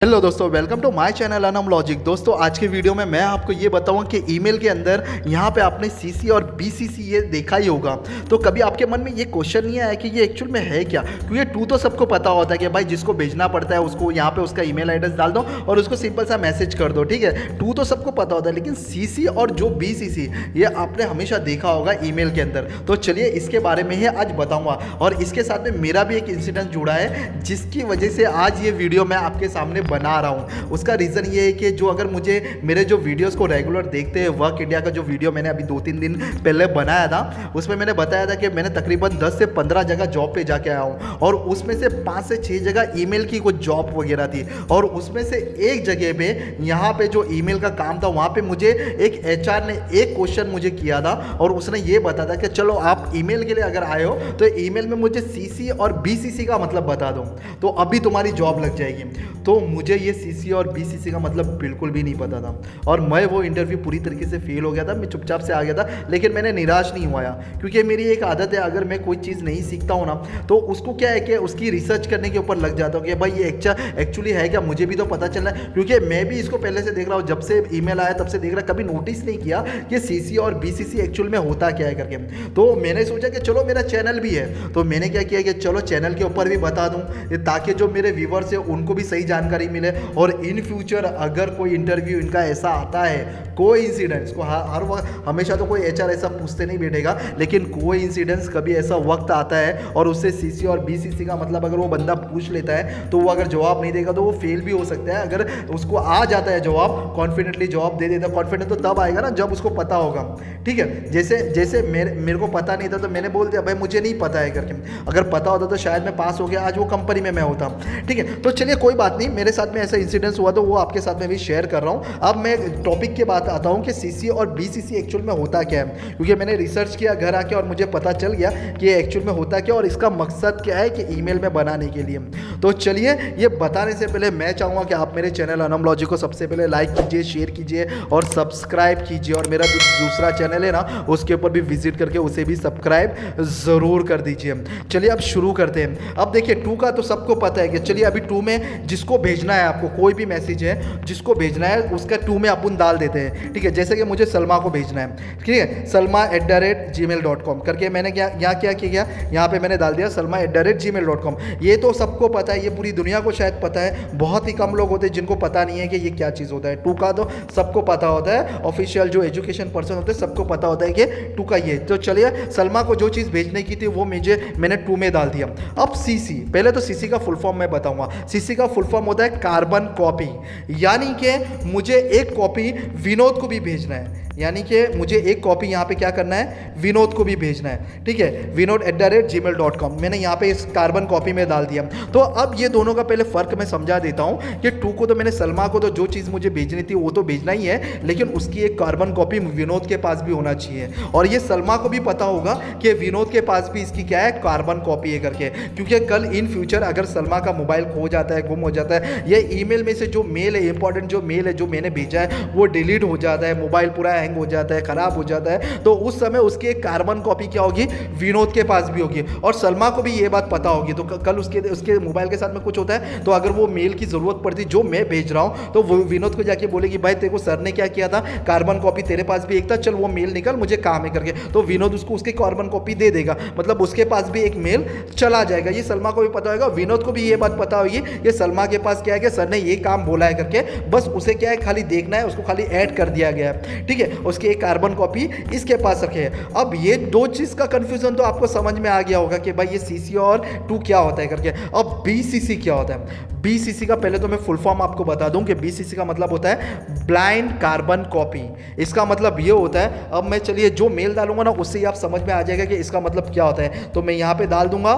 Hello दोस्तों, welcome to my channel Anam logic. दोस्तों, आज के वीडियो में मैं आपको ये बताऊंगा कि ईमेल के अंदर यहाँ पे आपने सीसी और बीसीसी ये देखा ही होगा। तो कभी आपके मन में ये क्वेश्चन नहीं आया कि ये एक्चुअल में है क्या? क्योंकि टू तो सबको पता होता है कि भाई जिसको भेजना पड़ता है उसको यहाँ पे उसका ईमेल एड्रेस डाल दो और उसको सिंपल सा मैसेज कर दो, ठीक है। टू तो सबको पता होता है, लेकिन सीसी और जो बीसीसी ये आपने हमेशा देखा होगा ईमेल के अंदर। तो चलिए इसके बारे में ही आज बताऊँगा, और इसके साथ में मेरा भी एक इंसिडेंट जुड़ा है जिसकी वजह से आज ये वीडियो मैं आपके सामने बना रहा हूँ। उसका रीज़न ये है कि जो अगर मुझे मेरे जो वीडियोस को रेगुलर देखते हैं, वर्क इंडिया का जो वीडियो मैंने अभी 2-3 दिन पहले बनाया था, उसमें मैंने बताया था कि मैंने तकरीबन 10 से 15 जगह जॉब पे जाके आया हूँ, और उसमें से 5 से 6 जगह ईमेल की कुछ जॉब वगैरह थी, और उसमें से एक जगह पे यहाँ पे जो ईमेल का काम था वहाँ पे मुझे एक एचआर ने एक क्वेश्चन मुझे किया था, और उसने ये बताया था कि चलो आप ईमेल के लिए अगर आए हो तो ईमेल में मुझे सीसी और बीसीसी का मतलब बता दो, तो अभी तुम्हारी जॉब लग जाएगी। तो मुझे ये सीसी और बीसीसी का मतलब बिल्कुल भी नहीं पता था, और मैं वो इंटरव्यू पूरी तरीके से फेल हो गया था। मैं चुपचाप से आ गया था, लेकिन मैंने निराश नहीं हुआ, क्योंकि मेरी एक आदत है, अगर मैं कोई चीज़ नहीं सीखता हूँ ना तो उसको क्या है कि उसकी रिसर्च करने के ऊपर लग जाता हूँ कि भाई ये एक्चुअली है क्या, मुझे भी तो पता चल रहा है, क्योंकि मैं भी इसको पहले से देख रहा हूँ। जब से ईमेल आया तब से देख रहा, कभी नोटिस नहीं किया कि सीसी और बीसीसी एक्चुअल में होता क्या है करके। तो मैंने सोचा कि चलो मेरा चैनल भी है, तो मैंने क्या किया कि चलो चैनल के ऊपर भी बता दूँ, ताकि जो मेरे व्यूवर्स है उनको भी सही जानकारी मिले, और इन फ्यूचर अगर कोई इंटरव्यू इनका ऐसा आता है, कोई इंसिडेंस को हर वक्त हमेशा तो कोई एचआर ऐसा पूछते नहीं बैठेगा, लेकिन कोई इंसिडेंस कभी ऐसा वक्त आता है और उससे सीसी और बीसीसी का मतलब अगर वो बंदा पूछ लेता है तो वो अगर जवाब नहीं देगा तो वो फेल भी हो सकता है। अगर उसको आ जाता है जवाब, कॉन्फिडेंटली जवाब दे देता है। कॉन्फिडेंट तो तब आएगा ना जब उसको पता होगा, ठीक है। जैसे मेरे को पता नहीं था तो मैंने बोल दिया भाई मुझे नहीं पता है करके। अगर पता होता तो शायद मैं पास हो गया, आज वो कंपनी में मैं होता, ठीक है। तो चलिए कोई बात नहीं, मेरे साथ में ऐसा इंसिडेंस हुआ तो वो आपके साथ में भी शेयर कर रहा हूँ। अब मैं टॉपिक के बात आता हूँ कि सीसी और बीसीसी एक्चुअल में होता क्या है, क्योंकि मैंने रिसर्च किया घर आके और मुझे पता चल गया कि एक्चुअल में होता क्या और इसका मकसद क्या है कि ईमेल में बनाने के लिए। तो चलिए ये बताने से पहले मैं चाहूँगा कि आप मेरे चैनल अनम लॉजिक को सबसे पहले लाइक कीजिए, शेयर कीजिए और सब्सक्राइब कीजिए, और मेरा जो दूसरा चैनल है ना उसके ऊपर भी विजिट करके उसे भी सब्सक्राइब ज़रूर कर दीजिए। चलिए अब शुरू करते हैं। अब देखिए टू का तो सबको पता है कि चलिए अभी टू में जिसको भेजना है, आपको कोई भी मैसेज है जिसको भेजना है उसका टू में अपन डाल देते हैं, ठीक है। जैसे कि मुझे सलमा को भेजना है, ठीक है, salma@gmail.com करके मैंने क्या किया, यहाँ पे मैंने डाल दिया salma@gmail.com। ये तो सबको पता है, ये पूरी दुनिया को शायद पता है, बहुत ही कम लोग होते हैं जिनको पता नहीं है कि ये क्या चीज़ होता है। टू का तो सबको पता होता है, ऑफिशियल जो एजुकेशन पर्सन होते हैं सबको पता होता है कि टू का ये। तो चलिए सलमा को जो चीज़ भेजने की थी वो मैंने टू में डाल दिया। अब सीसी, पहले तो सीसी का फुल फॉर्म मैं बताऊंगा। सीसी का फुल फॉर्म होता है कार्बन कॉपी, यानी कि मुझे एक कॉपी विनोद को भी भेजना है, यानी कि मुझे एक कॉपी यहाँ पे क्या करना है, विनोद को भी भेजना है, ठीक है, vinod@gmail.com मैंने यहाँ पे इस कार्बन कॉपी में डाल दिया। तो अब ये दोनों का पहले फ़र्क मैं समझा देता हूँ कि टू को तो मैंने सलमा को तो जो चीज़ मुझे भेजनी थी वो तो भेजना ही है, लेकिन उसकी एक कार्बन कॉपी विनोद के पास भी होना चाहिए, और ये सलमा को भी पता होगा कि विनोद के पास भी इसकी क्या है, कार्बन कॉपी है करके। क्योंकि कल इन फ्यूचर अगर सलमा का मोबाइल खो जाता है, गुम हो जाता है, या ईमेल में से जो मेल है, इंपॉर्टेंट जो मेल है जो मैंने भेजा है वो डिलीट हो जाता है, मोबाइल पूरा हैंग हो जाता है, खराब हो जाता है, तो उस समय उसकी एक कार्बन कॉपी क्या होगी, विनोद के पास भी होगी, और सलमा को भी ये बात पता होगी। तो कल उसके मोबाइल के साथ में कुछ होता है तो अगर वो मेल की ज़रूरत पड़ती जो मैं भेज रहा हूँ तो वो विनोद को जाके बोलेगी भाई तेरे को सर ने क्या किया था, कार्बन कॉपी तेरे पास भी एक था, चल वो मेल निकल, मुझे काम है करके। तो विनोद उसको उसकी कार्बन कॉपी दे देगा, मतलब उसके पास भी एक मेल चला जाएगा। ये सलमा को भी पता होगा, विनोद को भी ये बात पता होगी ये सलमा के पास क्या है कि सर ने ये काम बोला है करके, बस उसे क्या है खाली देखना है, उसको खाली ऐड कर दिया गया है, ठीक है। उसकी एक कार्बन कॉपी इसके पास रखे है। अब ये दो चीज़ का कंफ्यूजन तो आपको समझ में आ गया होगा कि भाई ये सीसी और टू क्या होता है करके। अब बीसीसी क्या होता है? बीसीसी का पहले तो मैं फुल फॉर्म आपको बता दूं कि बीसीसी का मतलब होता है ब्लाइंड कार्बन कॉपी। इसका मतलब ये होता है, अब मैं चलिए जो मेल डालूंगा ना उससे ही आप समझ में आ जाएगा कि इसका मतलब क्या होता है। तो मैं यहाँ पे डाल दूंगा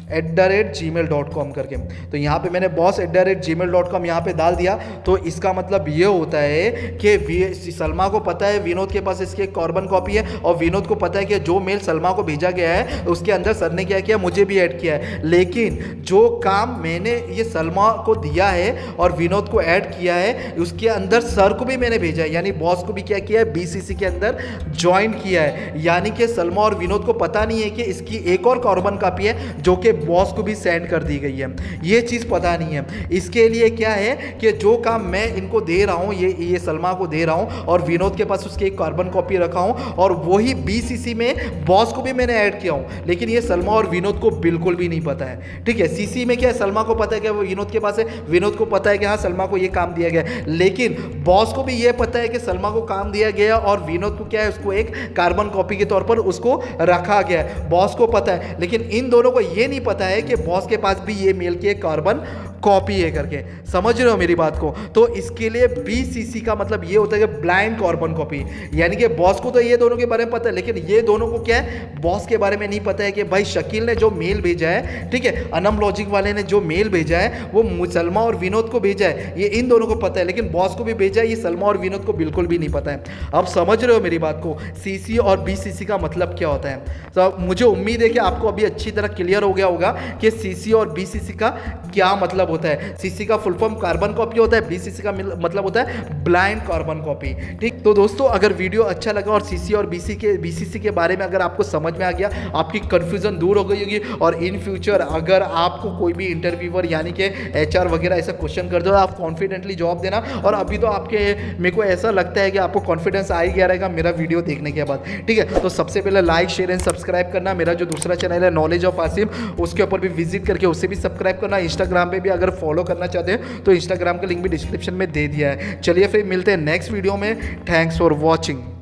boss@gmail.com करके। तो यहाँ पे मैंने boss@gmail.com यहाँ पे डाल दिया। तो इसका मतलब ये होता है कि सलमा को पता है विनोद के पास इसकी एक कार्बन कॉपी है, और विनोद को पता है कि जो मेल सलमा को भेजा गया है उसके अंदर सर ने क्या किया, मुझे भी ऐड किया है। लेकिन जो काम मैंने ये सलमा को दिया है और विनोद को ऐड किया है उसके अंदर सर को भी मैंने भेजा है, यानी बॉस को भी क्या किया है, बीसीसी के अंदर ज्वाइन किया है। यानी कि सलमा और विनोद को पता नहीं है कि इसकी एक और कार्बन कॉपी है जो कि बॉस को भी सेंड कर दी गई है। ये चीज़ पता नहीं है। इसके लिए क्या है कि जो काम मैं इनको दे रहा हूँ, ये सलमा को दे रहा हूँ और विनोद के पास उसकी एक कार्बन कॉपी रखा हूँ और वही बीसीसी में बॉस को भी मैंने ऐड किया हूँ, लेकिन ये सलमा और विनोद को बिल्कुल भी नहीं पता है। ठीक है, सीसी में क्या है, सलमा को पता है कि वो विनोद के पास है, विनोद को पता है कि हाँ सलमा को ये काम दिया गया है, लेकिन बॉस को भी ये पता है कि सलमा को काम दिया गया और विनोद को क्या है, उसको एक कार्बन कॉपी के तौर पर उसको रखा गया है। बॉस को पता है, लेकिन इन दोनों को ये नहीं पता है कि बॉस के पास भी ये मेल की एक कार्बन कॉपी है करके। समझ रहे हो मेरी बात को? तो इसके लिए बीसीसी का मतलब ये होता है कि ब्लाइंड कार्बन कॉपी, यानी कि बॉस को तो ये दोनों के बारे में पता है, लेकिन ये दोनों को क्या है, बॉस के बारे में नहीं पता है कि भाई शकील ने जो मेल भेजा है, ठीक है, अनम लॉजिक वाले ने जो मेल भेजा है वो सलमा और विनोद को भेजा है, ये इन दोनों को पता है, लेकिन बॉस को भी भेजा है, ये सलमा और विनोद को बिल्कुल भी नहीं पता है। अब समझ रहे हो मेरी बात को? सीसी और बीसीसी का मतलब क्या होता है? तो मुझे उम्मीद है कि आपको अभी अच्छी तरह क्लियर हो गया होगा कि सीसी और बीसीसी का क्या मतलब होता है। सीसी का फुल फॉर्म कार्बन कॉपी होता है, बीसीसी का मतलब होता है ब्लाइंड कार्बन कॉपी। ठीक, तो दोस्तों अगर वीडियो अच्छा लगा और सीसी और बीसीसी के बारे में अगर आपको समझ में आ गया, आपकी कंफ्यूजन दूर हो गई होगी, और इन फ्यूचर अगर आपको कोई भी इंटरव्यूअर यानी कि एचआर वगैरह ऐसा क्वेश्चन कर दो, आप कॉन्फिडेंटली जवाब देना। और अभी तो आपके मेरे को ऐसा लगता है कि आपको कॉन्फिडेंस आ ही गया रहेगा मेरा वीडियो देखने के बाद। ठीक है, तो सबसे पहले लाइक शेयर एंड सब्सक्राइब करना। मेरा जो दूसरा चैनल है नॉलेज ऑफ आसिम, उसके ऊपर भी विजिट करके उससे भी सब्सक्राइब करना। इंस्टाग्राम पे भी अगर फॉलो करना चाहते हैं तो इंस्टाग्राम का लिंक भी डिस्क्रिप्शन में दे दिया है। चलिए फिर मिलते हैं नेक्स्ट वीडियो में। Thanks for watching.